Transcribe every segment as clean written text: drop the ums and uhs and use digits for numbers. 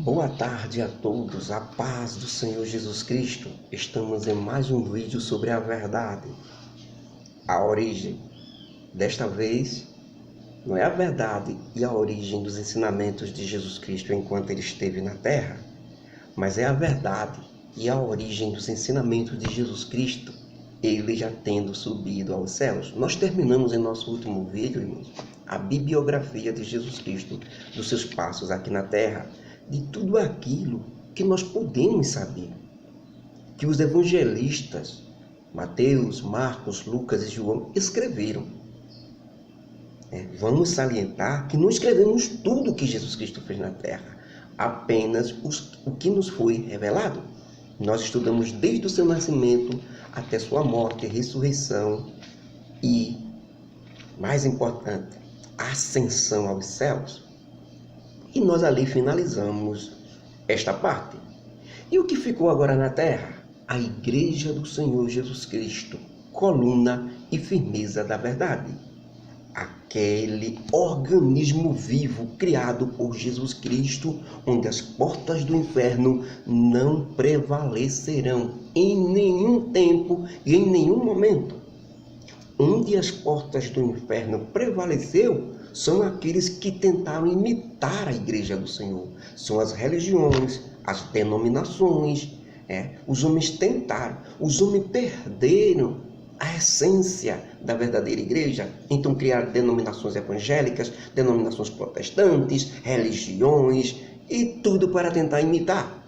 Boa tarde a todos, a paz do Senhor Jesus Cristo. Estamos em mais um vídeo sobre a verdade, a origem. Desta vez, não é a verdade e a origem dos ensinamentos de Jesus Cristo enquanto ele esteve na terra, mas é a verdade e a origem dos ensinamentos de Jesus Cristo, ele já tendo subido aos céus. Nós terminamos em nosso último vídeo, irmãos, a bibliografia de Jesus Cristo, dos seus passos aqui na terra, de tudo aquilo que nós podemos saber, que os evangelistas, Mateus, Marcos, Lucas e João escreveram. Vamos salientar que não escrevemos tudo que Jesus Cristo fez na terra, apenas o que nos foi revelado. Nós estudamos desde o seu nascimento até sua morte, ressurreição e, mais importante, a ascensão aos céus. E nós ali finalizamos esta parte. E o que ficou agora na terra? A Igreja do Senhor Jesus Cristo, coluna e firmeza da verdade. Aquele organismo vivo criado por Jesus Cristo, onde as portas do inferno não prevalecerão em nenhum tempo e em nenhum momento. Onde as portas do inferno prevaleceu são aqueles que tentaram imitar a Igreja do Senhor. São as religiões, as denominações. Os homens tentaram, os homens perderam a essência da verdadeira igreja. Então criaram denominações evangélicas, denominações protestantes, religiões e tudo para tentar imitar.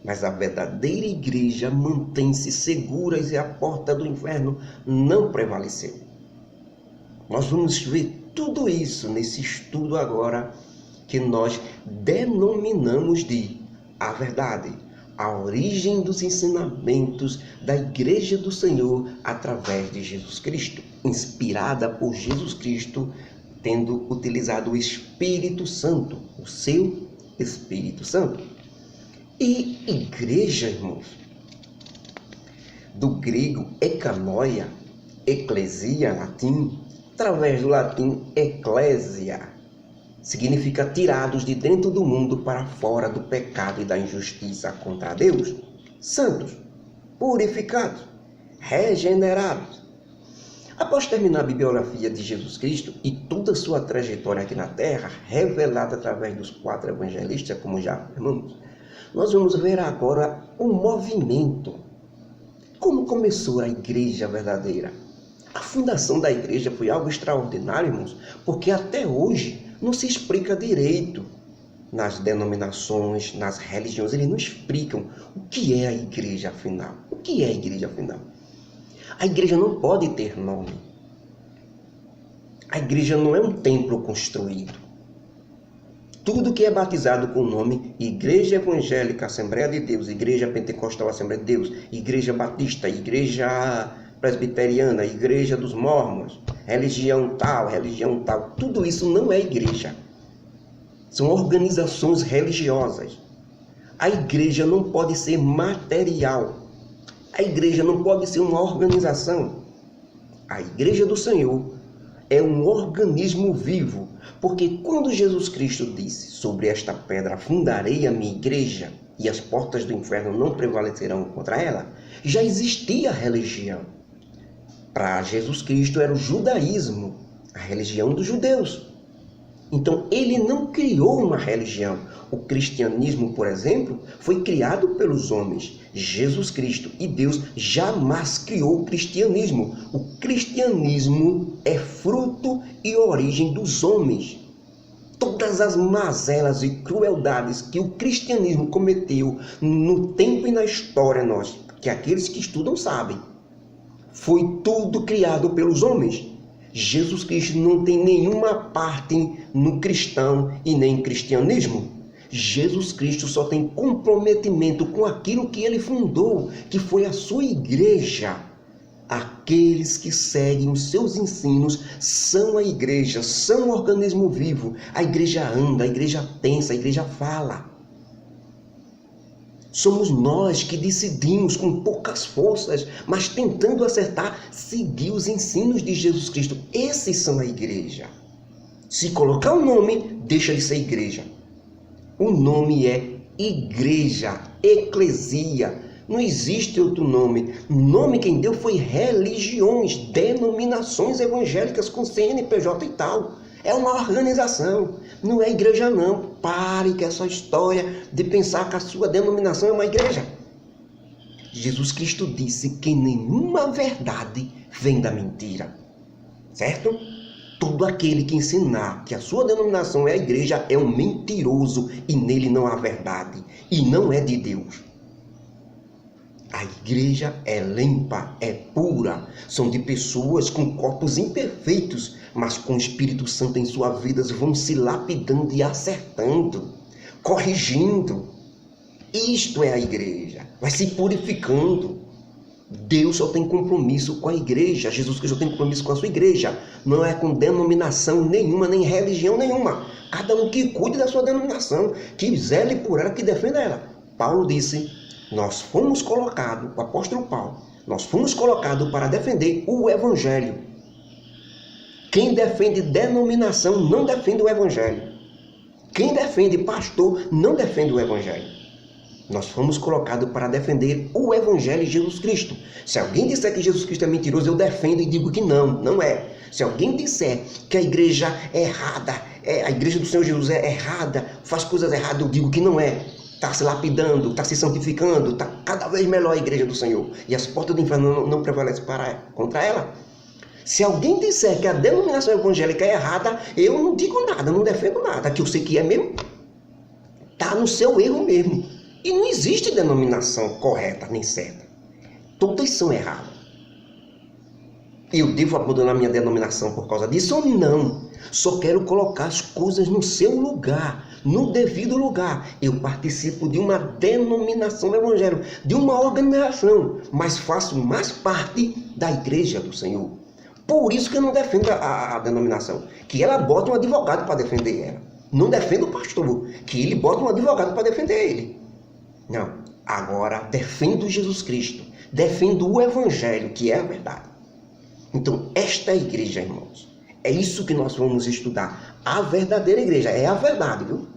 Mas a verdadeira igreja mantém-se segura e a porta do inferno não prevaleceu. Nós vamos ver tudo isso nesse estudo agora que nós denominamos de a verdade, a origem dos ensinamentos da Igreja do Senhor através de Jesus Cristo, inspirada por Jesus Cristo, tendo utilizado o Espírito Santo, o seu Espírito Santo. E igreja, irmãos, do grego ekanoia, eclesia, latim, através do latim eclésia, significa tirados de dentro do mundo para fora do pecado e da injustiça contra Deus, santos, purificados, regenerados. Após terminar a bibliografia de Jesus Cristo e toda a sua trajetória aqui na terra, revelada através dos 4 evangelistas, como já afirmamos, nós vamos ver agora o movimento. Como começou a igreja verdadeira? A fundação da igreja foi algo extraordinário, irmãos, porque até hoje não se explica direito nas denominações, nas religiões. Eles não explicam o que é a igreja afinal. O que é a igreja afinal? A igreja não pode ter nome. A igreja não é um templo construído. Tudo que é batizado com o nome Igreja Evangélica, Assembleia de Deus, Igreja Pentecostal, Assembleia de Deus, Igreja Batista, Igreja Presbiteriana, Igreja dos Mórmons, religião tal, tudo isso não é igreja. São organizações religiosas. A igreja não pode ser material. A igreja não pode ser uma organização. A Igreja do Senhor é um organismo vivo, porque quando Jesus Cristo disse: sobre esta pedra fundarei a minha igreja e as portas do inferno não prevalecerão contra ela, já existia a religião. Para Jesus Cristo era o judaísmo, a religião dos judeus. Então ele não criou uma religião. O cristianismo, por exemplo, foi criado pelos homens. Jesus Cristo e Deus jamais criou o cristianismo. O cristianismo é fruto e origem dos homens. Todas as mazelas e crueldades que o cristianismo cometeu no tempo e na história, que aqueles que estudam sabem, foi tudo criado pelos homens. Jesus Cristo não tem nenhuma parte no cristão e nem cristianismo. Jesus Cristo só tem comprometimento com aquilo que ele fundou, que foi a sua igreja. Aqueles que seguem os seus ensinos são a igreja, são o organismo vivo. A igreja anda, a igreja pensa, a igreja fala. Somos nós que decidimos com poucas forças, mas tentando acertar, seguir os ensinos de Jesus Cristo. Esses são a igreja. Se colocar o nome, deixa de ser igreja. O nome é igreja, eclesia. Não existe outro nome. O nome quem deu foi religiões, denominações evangélicas com CNPJ e tal. É uma organização, não é igreja não. Pare com essa história de pensar que a sua denominação é uma igreja. Jesus Cristo disse que nenhuma verdade vem da mentira, certo? Todo aquele que ensinar que a sua denominação é a igreja é um mentiroso e nele não há verdade e não é de Deus. A igreja é limpa, é pura, são de pessoas com corpos imperfeitos, mas com o Espírito Santo em suas vidas vão se lapidando e acertando, corrigindo. Isto é a igreja, vai se purificando. Deus só tem compromisso com a igreja, Jesus Cristo tem compromisso com a sua igreja, não é com denominação nenhuma, nem religião nenhuma. Cada um que cuide da sua denominação, que zele por ela, que defenda ela. Paulo disse, nós fomos colocados, o apóstolo Paulo, nós fomos colocados para defender o evangelho. Quem defende denominação não defende o evangelho. Quem defende pastor não defende o evangelho. Nós fomos colocados para defender o Evangelho de Jesus Cristo. Se alguém disser que Jesus Cristo é mentiroso, eu defendo e digo que não, não é. Se alguém disser que a igreja é errada, a igreja do Senhor Jesus é errada, faz coisas erradas, eu digo que não é. Está se lapidando, está se santificando, está cada vez melhor a igreja do Senhor. E as portas do inferno não prevalecem contra ela. Se alguém disser que a denominação evangélica é errada, eu não digo nada, não defendo nada. Que eu sei que é mesmo, está no seu erro mesmo. E não existe denominação correta nem certa. Todas são erradas. Eu devo abandonar minha denominação por causa disso ou não? Só quero colocar as coisas no seu lugar, no devido lugar. Eu participo de uma denominação do Evangelho, de uma organização, mas faço mais parte da igreja do Senhor. Por isso que eu não defendo a denominação. Que ela bota um advogado para defender ela. Não defendo o pastor, que ele bota um advogado para defender ele. Não, agora defendo Jesus Cristo, defendo o Evangelho, que é a verdade. Então, esta é a igreja, irmãos. É isso que nós vamos estudar. A verdadeira igreja é a verdade, viu?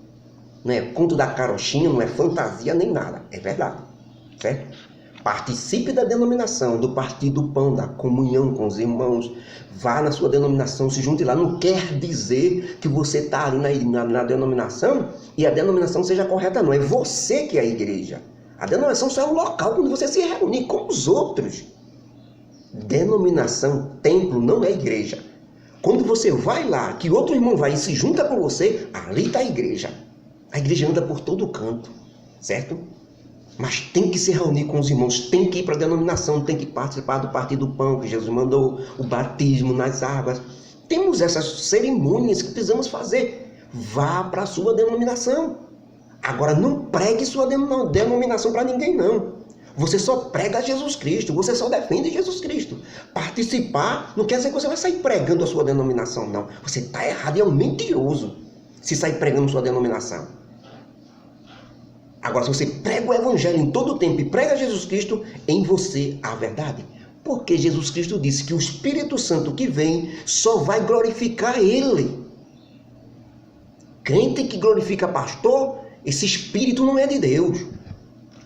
Não é conto da carochinha, não é fantasia nem nada. É verdade, certo? Participe da denominação, do partir do pão, da comunhão com os irmãos. Vá na sua denominação, se junte lá. Não quer dizer que você está ali na denominação e a denominação seja correta, não. É você que é a igreja. A denominação só é o local onde você se reúne com os outros. Denominação, templo, não é igreja. Quando você vai lá, que outro irmão vai e se junta com você, ali está a igreja. A igreja anda por todo canto, certo? Mas tem que se reunir com os irmãos, tem que ir para a denominação, tem que participar do partir do pão que Jesus mandou, o batismo nas águas. Temos essas cerimônias que precisamos fazer. Vá para a sua denominação. Agora não pregue sua denominação para ninguém, não. Você só prega Jesus Cristo, você só defende Jesus Cristo. Participar não quer dizer que você vai sair pregando a sua denominação, não. Você está errado e é um mentiroso se sair pregando sua denominação. Agora, se você prega o Evangelho em todo o tempo e prega Jesus Cristo, em você há verdade. Porque Jesus Cristo disse que o Espírito Santo que vem só vai glorificar Ele. Crente que glorifica pastor, esse Espírito não é de Deus.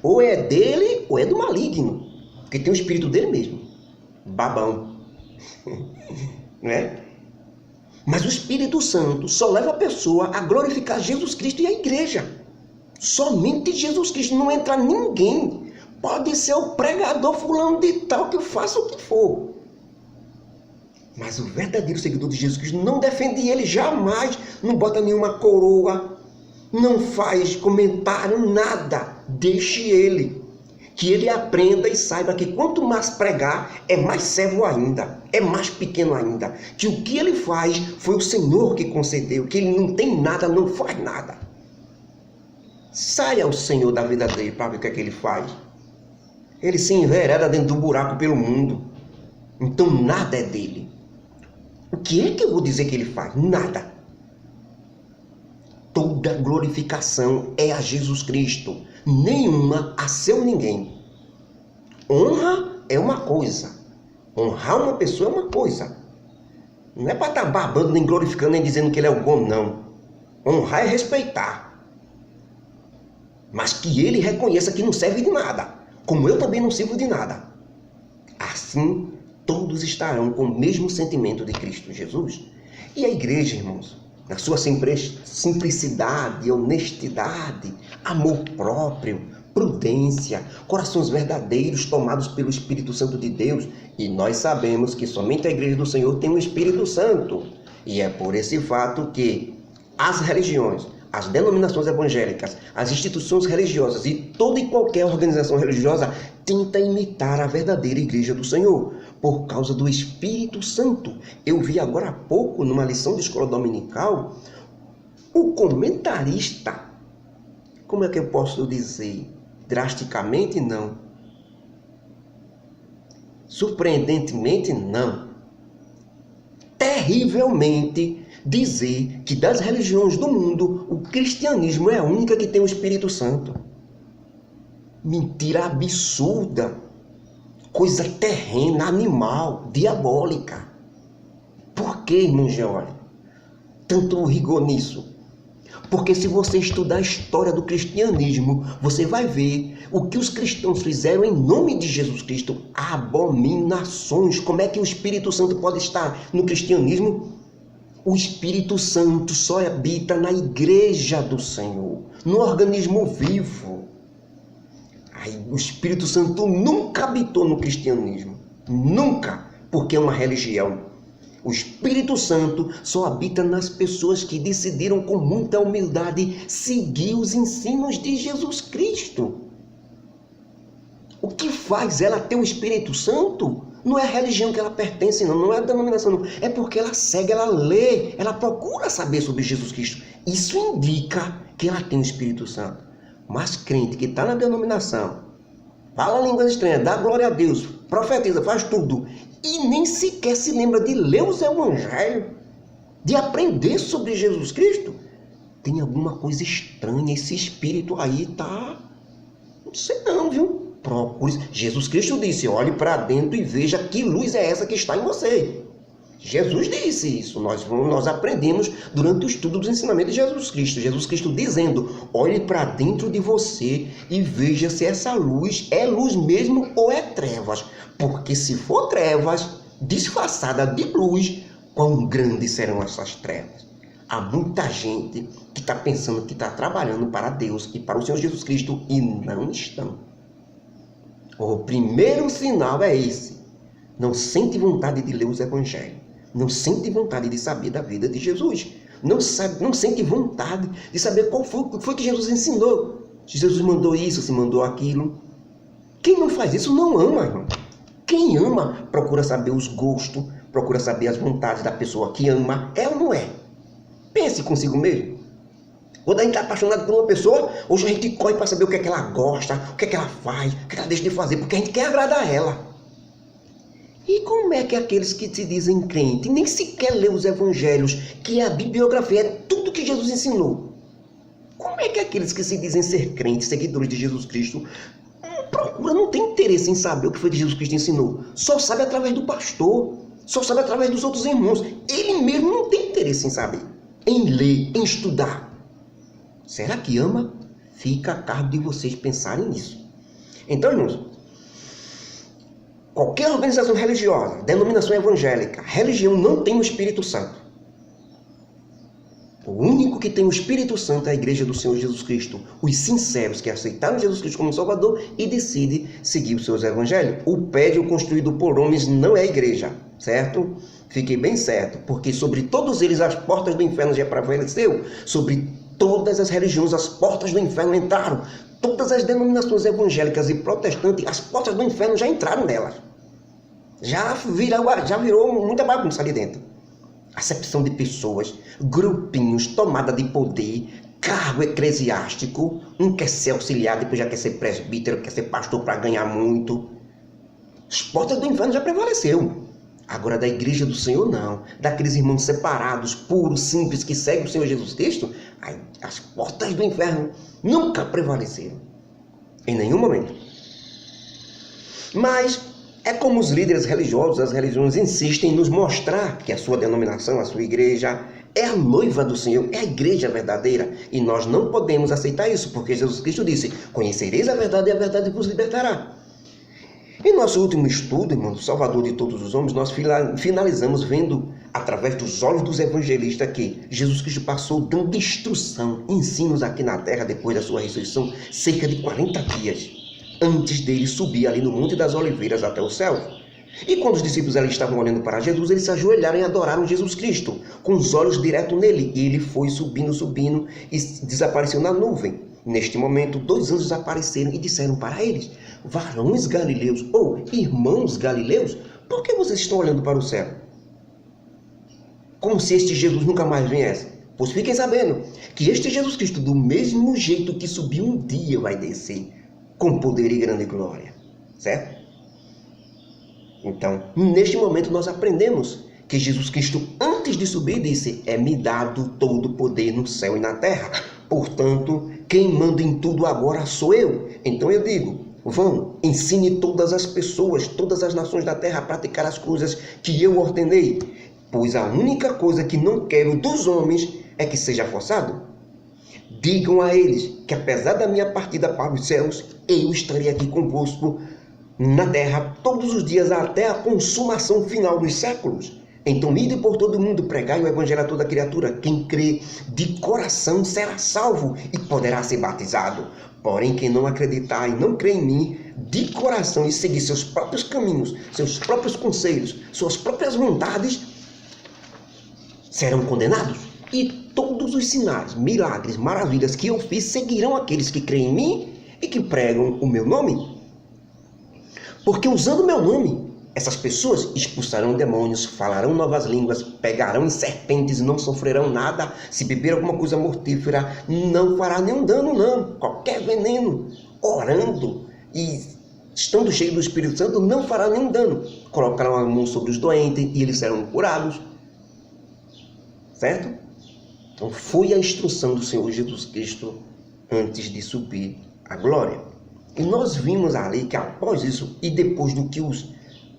Ou é dele ou é do maligno. Porque tem o Espírito dele mesmo. Babão. Não é? Mas o Espírito Santo só leva a pessoa a glorificar Jesus Cristo e a igreja. Somente Jesus Cristo, não entra ninguém. Pode ser o pregador fulano de tal que faça o que for. Mas o verdadeiro seguidor de Jesus Cristo não defende ele jamais. Não bota nenhuma coroa. Não faz comentário, nada. Deixe ele. Que ele aprenda e saiba que quanto mais pregar, é mais servo ainda. É mais pequeno ainda. Que o que ele faz foi o Senhor que concedeu. Que ele não tem nada, não faz nada. Saia o Senhor da vida dele para ver o que é que ele faz. Ele se envereda dentro do buraco pelo mundo. Então nada é dele. O que é que eu vou dizer que ele faz? Nada. Toda glorificação é a Jesus Cristo. Nenhuma a seu ninguém. Honra é uma coisa. Honrar uma pessoa é uma coisa. Não é para estar babando, nem glorificando, nem dizendo que ele é o bom, não. Honrar é respeitar. mas que ele reconheça que não serve de nada, como eu também não sirvo de nada. Assim, todos estarão com o mesmo sentimento de Cristo Jesus. E a igreja, irmãos, na sua simplicidade, honestidade, amor próprio, prudência, corações verdadeiros tomados pelo Espírito Santo de Deus. E nós sabemos que somente a igreja do Senhor tem o Espírito Santo. E é por esse fato que as religiões, as denominações evangélicas, as instituições religiosas e toda e qualquer organização religiosa tenta imitar a verdadeira igreja do Senhor, por causa do Espírito Santo. Eu vi agora há pouco, numa lição de escola dominical, o comentarista, como é que eu posso dizer? Drasticamente, não. Surpreendentemente, não. Terrivelmente dizer que das religiões do mundo, o cristianismo é a única que tem o Espírito Santo. Mentira absurda. Coisa terrena, animal, diabólica. Por que, irmão Geólio? Tanto rigor nisso? Porque se você estudar a história do cristianismo, você vai ver o que os cristãos fizeram em nome de Jesus Cristo. Abominações. Como é que o Espírito Santo pode estar no cristianismo? O Espírito Santo só habita na igreja do Senhor, no organismo vivo. O Espírito Santo nunca habitou no cristianismo. Nunca, porque é uma religião. O Espírito Santo só habita nas pessoas que decidiram com muita humildade seguir os ensinos de Jesus Cristo. O que faz ela ter o Espírito Santo não é a religião que ela pertence, não é a denominação, não. É porque ela segue, ela lê, ela procura saber sobre Jesus Cristo. Isso indica que ela tem o Espírito Santo. Mas crente que está na denominação, fala línguas estranhas, dá glória a Deus, profetiza, faz tudo, e nem sequer se lembra de ler os evangelhos, de aprender sobre Jesus Cristo, tem alguma coisa estranha. Esse espírito aí tá... Não sei não, viu? Procure. Jesus Cristo disse, olhe para dentro e veja que luz é essa que está em você. Jesus disse isso, nós aprendemos durante o estudo dos ensinamentos de Jesus Cristo. Jesus Cristo dizendo, olhe para dentro de você e veja se essa luz é luz mesmo ou é trevas. Porque se for trevas, disfarçada de luz, quão grandes serão essas trevas. Há muita gente que está pensando que está trabalhando para Deus e para o Senhor Jesus Cristo e não estão. O primeiro sinal é esse. Não sente vontade de ler os evangelhos. Não sente vontade de saber da vida de Jesus. Não sente vontade de saber qual foi que Jesus ensinou. Se Jesus mandou isso, se mandou aquilo. Quem não faz isso não ama, irmão. Quem ama procura saber os gostos, procura saber as vontades da pessoa que ama. É ou não é? Pense consigo mesmo. Quando a gente está apaixonado por uma pessoa, hoje a gente corre para saber o que é que ela gosta, o que é que ela faz, o que ela deixa de fazer, porque a gente quer agradar ela. E como é que aqueles que se dizem crente nem sequer lê os evangelhos, que é a bibliografia, é tudo que Jesus ensinou? Como é que aqueles que se dizem ser crentes, seguidores de Jesus Cristo, não tem interesse em saber o que foi que Jesus Cristo ensinou? Só sabe através do pastor, só sabe através dos outros irmãos. Ele mesmo não tem interesse em saber, em ler, em estudar. Será que ama? Fica a cargo de vocês pensarem nisso. Então, irmãos, qualquer organização religiosa, denominação evangélica, religião não tem o Espírito Santo. O único que tem o Espírito Santo é a igreja do Senhor Jesus Cristo. Os sinceros que aceitaram Jesus Cristo como Salvador e decidem seguir os seus evangelhos. O prédio construído por homens não é a igreja, certo? Fique bem certo, porque sobre todos eles as portas do inferno já prevaleceu. Sobre todas as religiões as portas do inferno entraram. Todas as denominações evangélicas e protestantes, as portas do inferno já entraram nelas. Já virou muita bagunça ali dentro. Acepção de pessoas, grupinhos, tomada de poder, cargo eclesiástico. Um quer ser auxiliar, depois já quer ser presbítero, quer ser pastor para ganhar muito. As portas do inferno já prevaleceu. Agora da igreja do Senhor não. Daqueles irmãos separados, puros, simples, que seguem o Senhor Jesus Cristo, as portas do inferno nunca prevaleceram. Em nenhum momento. Mas é como os líderes religiosos, as religiões insistem em nos mostrar que a sua denominação, a sua igreja, é a noiva do Senhor, é a igreja verdadeira. E nós não podemos aceitar isso, porque Jesus Cristo disse: conhecereis a verdade e a verdade vos libertará. Em nosso último estudo, irmão, Salvador de todos os homens, nós finalizamos vendo, através dos olhos dos evangelistas, que Jesus Cristo passou dando instrução, ensinos aqui na terra, depois da sua ressurreição, cerca de 40 dias, antes dele subir ali no Monte das Oliveiras até o céu. E quando os discípulos ali estavam olhando para Jesus, eles se ajoelharam e adoraram Jesus Cristo, com os olhos direto nele. E ele foi subindo e desapareceu na nuvem. Neste momento, 2 anjos apareceram e disseram para eles: varões galileus, ou irmãos galileus, por que vocês estão olhando para o céu? Como se este Jesus nunca mais viesse. Pois fiquem sabendo que este Jesus Cristo, do mesmo jeito que subiu, um dia vai descer, com poder e grande glória. Certo? Então, neste momento nós aprendemos que Jesus Cristo, antes de subir, disse: é-me dado todo o poder no céu e na terra. Portanto, quem manda em tudo agora sou eu. Então eu digo: vão, ensine todas as pessoas, todas as nações da terra a praticar as coisas que eu ordenei. Pois a única coisa que não quero dos homens é que seja forçado. Digam a eles que, apesar da minha partida para os céus, eu estarei aqui convosco na terra todos os dias até a consumação final dos séculos. Então ide por todo mundo, pregai o evangelho a toda criatura. Quem crê de coração será salvo e poderá ser batizado. Porém, quem não acreditar e não crê em mim de coração e seguir seus próprios caminhos, seus próprios conselhos, suas próprias vontades, serão condenados. E todos os sinais, milagres, maravilhas que eu fiz seguirão aqueles que creem em mim e que pregam o meu nome. Porque usando o meu nome, essas pessoas expulsarão demônios, falarão novas línguas, pegarão em serpentes e não sofrerão nada. Se beber alguma coisa mortífera, não fará nenhum dano, não. Qualquer veneno, orando e estando cheio do Espírito Santo, não fará nenhum dano. Colocarão a mão sobre os doentes e eles serão curados. Certo? Então foi a instrução do Senhor Jesus Cristo antes de subir à glória. E nós vimos ali que após isso, e depois do que os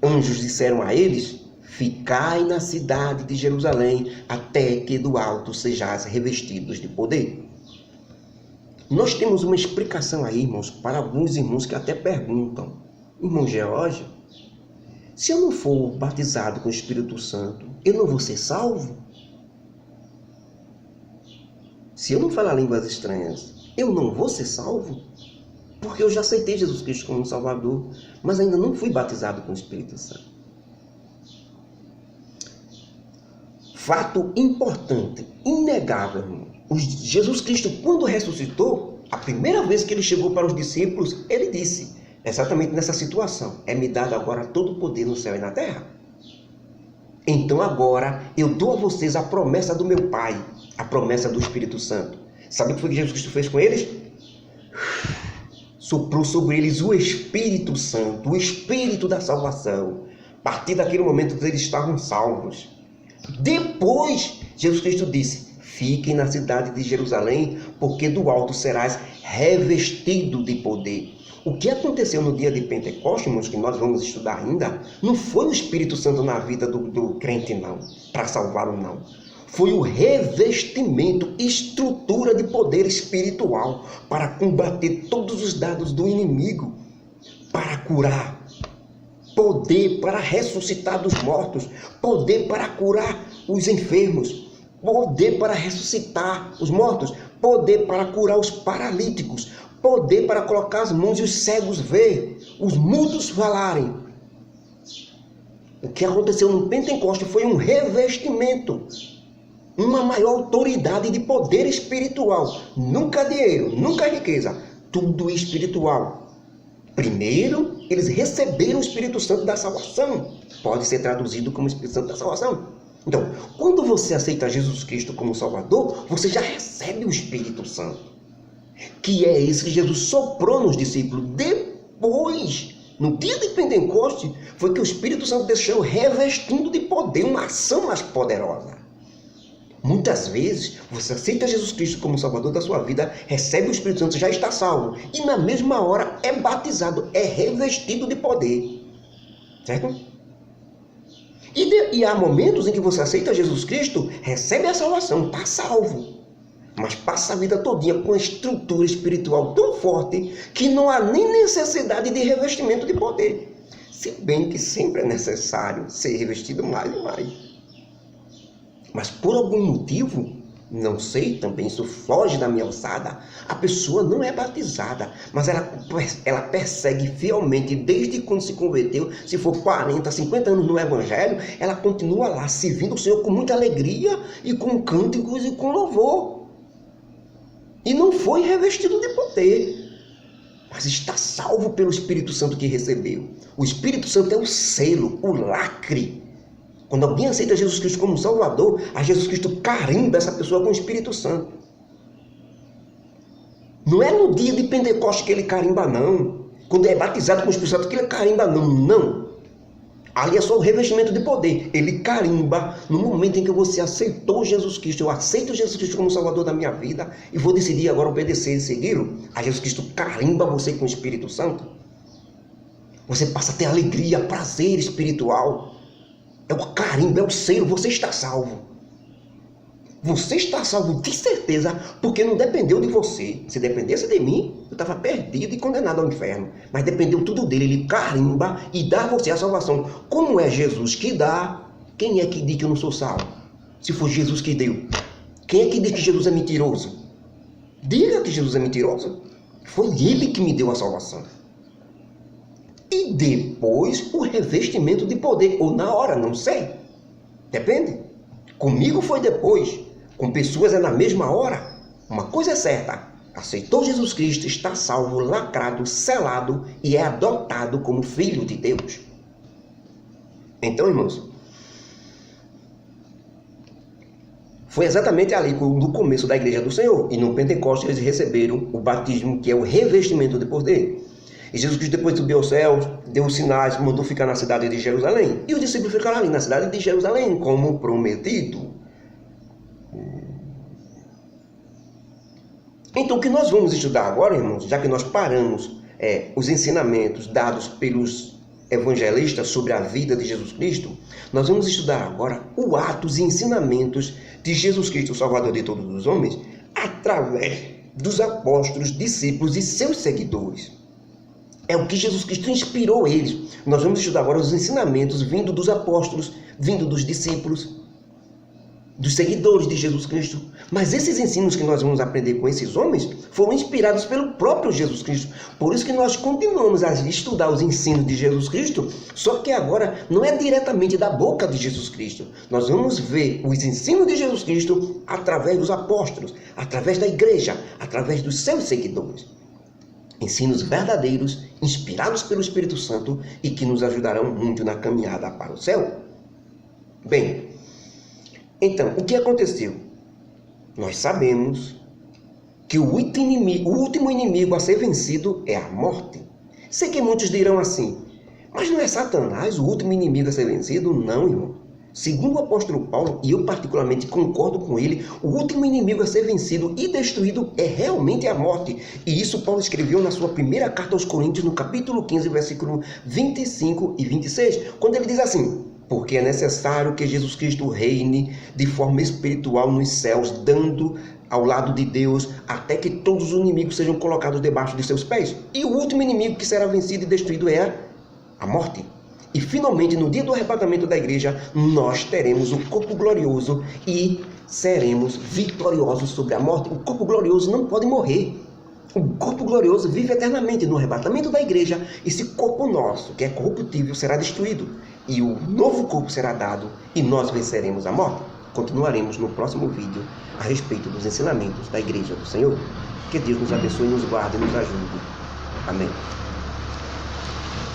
anjos disseram a eles: ficai na cidade de Jerusalém, até que do alto sejais revestidos de poder. Nós temos uma explicação aí, irmãos, para alguns irmãos que até perguntam: irmão Geórgio, se eu não for batizado com o Espírito Santo, eu não vou ser salvo? Se eu não falar línguas estranhas, eu não vou ser salvo? Porque eu já aceitei Jesus Cristo como Salvador, mas ainda não fui batizado com o Espírito Santo. Fato importante, inegável, irmão. Jesus Cristo, quando ressuscitou, a primeira vez que ele chegou para os discípulos, ele disse, exatamente nessa situação: é-me dado agora todo o poder no céu e na terra. Então agora eu dou a vocês a promessa do meu Pai, a promessa do Espírito Santo. Sabe o que foi que Jesus Cristo fez com eles? Soprou sobre eles o Espírito Santo, o Espírito da salvação. A partir daquele momento eles estavam salvos. Depois, Jesus Cristo disse: fiquem na cidade de Jerusalém, porque do alto serás revestido de poder. O que aconteceu no dia de Pentecostes, irmãos, que nós vamos estudar ainda, não foi o Espírito Santo na vida do crente, não, para salvá-lo, não. Foi o revestimento, estrutura de poder espiritual para combater todos os dados do inimigo, para curar, poder para ressuscitar dos mortos, poder para curar os enfermos, poder para ressuscitar os mortos, poder para curar os paralíticos, poder para colocar as mãos e os cegos ver, os mudos falarem. O que aconteceu no Pentecostes foi um revestimento, uma maior autoridade de poder espiritual. Nunca dinheiro, nunca riqueza, tudo espiritual. Primeiro, eles receberam o Espírito Santo da salvação. Pode ser traduzido como Espírito Santo da salvação. Então, quando você aceita Jesus Cristo como Salvador, você já recebe o Espírito Santo, que é esse que Jesus soprou nos discípulos. Depois, no dia de Pentecostes, foi que o Espírito Santo deixou revestindo de poder, uma ação mais poderosa. Muitas vezes, você aceita Jesus Cristo como Salvador da sua vida, recebe o Espírito Santo, já está salvo, e na mesma hora é batizado, é revestido de poder. Certo? E há momentos em que você aceita Jesus Cristo, recebe a salvação, está salvo. Mas passa a vida todinha com uma estrutura espiritual tão forte que não há nem necessidade de revestimento de poder. Se bem que sempre é necessário ser revestido mais e mais. Mas por algum motivo, não sei também, isso foge da minha alçada, a pessoa não é batizada, mas ela persegue fielmente desde quando se converteu. Se for 40, 50 anos no evangelho, ela continua lá servindo o Senhor com muita alegria e com cânticos e com louvor. E não foi revestido de poder, mas está salvo pelo Espírito Santo que recebeu. O Espírito Santo é o selo, o lacre. Quando alguém aceita Jesus Cristo como Salvador, a Jesus Cristo carimba essa pessoa com o Espírito Santo. Não é no dia de Pentecostes que ele carimba, não. Quando é batizado com o Espírito Santo que ele carimba, não. Não. Ali é só o revestimento de poder. Ele carimba no momento em que você aceitou Jesus Cristo. Eu aceito Jesus Cristo como Salvador da minha vida e vou decidir agora obedecer e segui-lo. A Jesus Cristo carimba você com o Espírito Santo. Você passa a ter alegria, prazer espiritual. É o carimbo, é o selo, você está salvo. Você está salvo de certeza, porque não dependeu de você. Se dependesse de mim, eu estava perdido e condenado ao inferno. Mas dependeu tudo dele, ele carimba e dá a você a salvação. Como é Jesus que dá, quem é que diz que eu não sou salvo? Se for Jesus que deu, quem é que diz que Jesus é mentiroso? Diga que Jesus é mentiroso. Foi ele que me deu a salvação. E depois o revestimento de poder, ou na hora, não sei. Depende. Comigo foi depois. Com pessoas é na mesma hora. Uma coisa é certa. Aceitou Jesus Cristo, está salvo, lacrado, selado e é adotado como filho de Deus. Então, irmãos, foi exatamente ali no começo da Igreja do Senhor. E no Pentecostes eles receberam o batismo, que é o revestimento de poder. E Jesus Cristo depois subiu aos céus, deu os sinais, mandou ficar na cidade de Jerusalém. E os discípulos ficaram ali na cidade de Jerusalém, como prometido. Então o que nós vamos estudar agora, irmãos, já que nós paramos os ensinamentos dados pelos evangelistas sobre a vida de Jesus Cristo, nós vamos estudar agora os atos e ensinamentos de Jesus Cristo, o Salvador de todos os homens, através dos apóstolos, discípulos e seus seguidores. É o que Jesus Cristo inspirou eles. Nós vamos estudar agora os ensinamentos vindo dos apóstolos, vindo dos discípulos, dos seguidores de Jesus Cristo. Mas esses ensinos que nós vamos aprender com esses homens foram inspirados pelo próprio Jesus Cristo. Por isso que nós continuamos a estudar os ensinos de Jesus Cristo, só que agora não é diretamente da boca de Jesus Cristo. Nós vamos ver os ensinos de Jesus Cristo através dos apóstolos, através da igreja, através dos seus seguidores. Ensinos verdadeiros, inspirados pelo Espírito Santo e que nos ajudarão muito na caminhada para o céu. Bem, então, o que aconteceu? Nós sabemos que o último inimigo a ser vencido é a morte. Sei que muitos dirão assim, mas não é Satanás o último inimigo a ser vencido? Não, irmão. Segundo o apóstolo Paulo, e eu particularmente concordo com ele, o último inimigo a ser vencido e destruído é realmente a morte. E isso Paulo escreveu na sua primeira carta aos Coríntios, no capítulo 15, versículo 25 e 26, quando ele diz assim: porque é necessário que Jesus Cristo reine de forma espiritual nos céus, dando ao lado de Deus, até que todos os inimigos sejam colocados debaixo de seus pés. E o último inimigo que será vencido e destruído é a morte. E finalmente, no dia do arrebatamento da igreja, nós teremos o corpo glorioso e seremos vitoriosos sobre a morte. O corpo glorioso não pode morrer. O corpo glorioso vive eternamente no arrebatamento da igreja. Esse corpo nosso, que é corruptível, será destruído. E o novo corpo será dado e nós venceremos a morte. Continuaremos no próximo vídeo a respeito dos ensinamentos da igreja do Senhor. Que Deus nos abençoe, nos guarde e nos ajude. Amém.